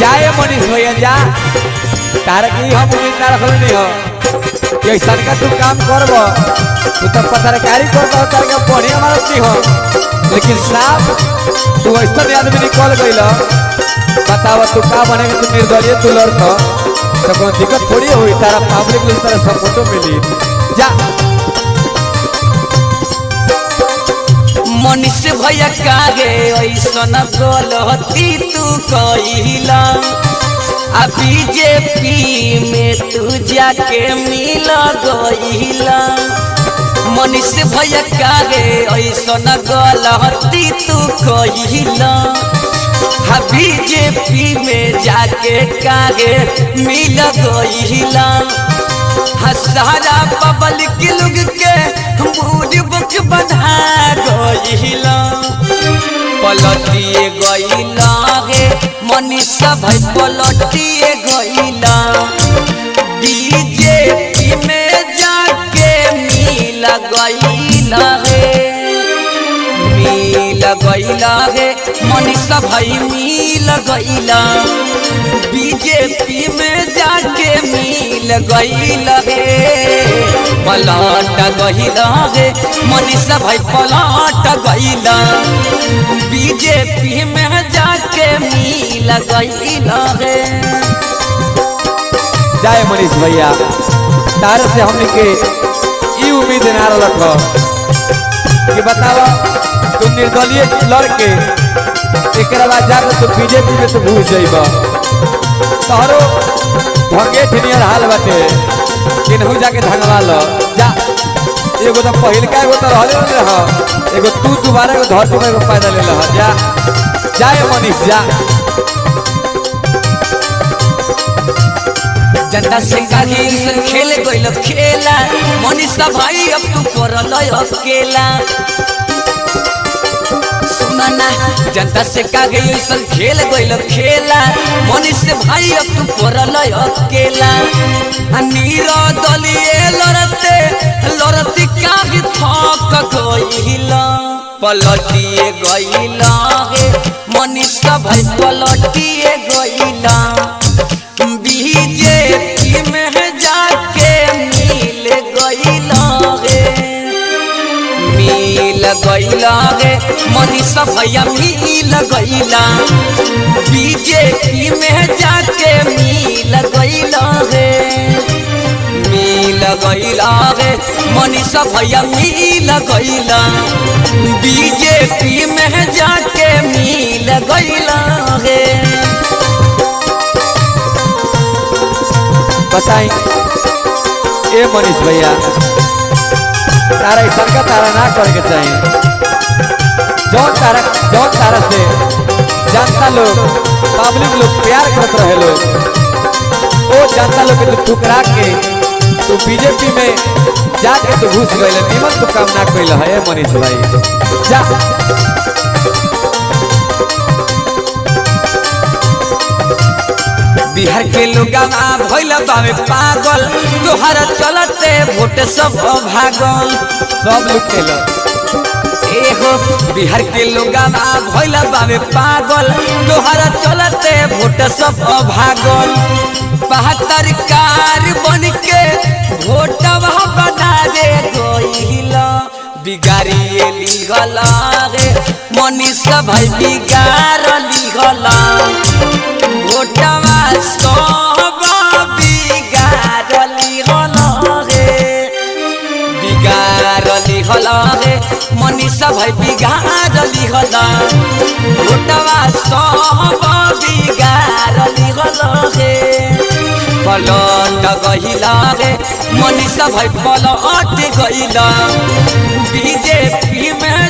जाए मनीष भैया जा तार की हम उम्मीद ना रखल नहीं हो कि ऐसा का तू काम करब तू तो पत्रकारी करता हो तार का बढ़िया मारत नहीं हो लेकिन साहब तू ऐसा आदमी निकल गई बताव तू का बनेगा तू निर्दलीय तू लड़त तो कोई दिक्कत थोड़ी हुई तारा पब्लिक लोग तारा सपोर्टो मिली जा मनीष भैया काहे ऐसन गलती तू कइला आ बीजेपी में तू जाके मिल गइला मनीष भैया काहे ऐसन गलती तू कइला आ बीजेपी में जाके काहे मिल गइला सारा पब्लिक लोग के बूढ़ बुक बना गइला पलटिए गइला हे मनीष भाई पलटिए गइला बीजेपी में जाके मिल गइला हे मनीष भाई मिल गइला बीजेपी में जाके मिल गइला हे पलट गइला हे मनीष भाई पलट गइला बीजेपी में जाके मिल गइला हे जाए मनीष भैया तारे से हमने के ई उम्मीद ना रख कि बतावा तू निर्दलीय लड़के एक बाद जाकर तू बीजेपी में तू घुस जाइब तोहरो भंगे ठिनियर हाल बाटे केनहू जाके धंगवा लो जा एगो तो पहिलका एगो तो रहले रह एगो तू दोबारा एगो धरती में एगो पैदा ले लह जा जाए मनीष जा जनता से काहे खेल गइल खेला मनीष भाई अब तू करल अकेला सुना जनता से काहे खेल गइल खेला मनीष भाई अब तू करल अकेला निर्दलीय लड़ती काहे थक गइला पलटिए गइला हे मनीष भाई पलटिए गइला बीजेपी में जाके मिल गइला हे मनीष भैया मिल गइला बीजेपी में जाके मिल गइला हे मनीष भैया मिल गइला बीजेपी में जाके मिल गइला हे बताई ए मनीष भैया तारा ऐसा का तारा ना करे के चाहिए जौन तारा से जनता लोग पब्लिक लोग प्यार करते रहे लोग वो जनता लोग के तू ठुकरा के तू बीजेपी में जाके तू घुस गए निमन तू काम ना कैल है मनीष भाई जा बिहार के लोग भइल बावे पागल तोहरा चलते वोट सब भागल सब लोग के एहो बिहार के लोग भइल बावे पागल तोहरा चलते वोट सब भागल 72 कार बन के वोटवा बनावे गइला बिगाड़िए लिगला रे मनीष भाई बिगाड़ लिगला वोटवा सब बिगाड़ लिगला रे मनीष भाई बिगाड़ लिगला वोटवा सब बिगाड़ लिगला रे पलट गइला रे मनीष भाई पलट गइला बीजेपी में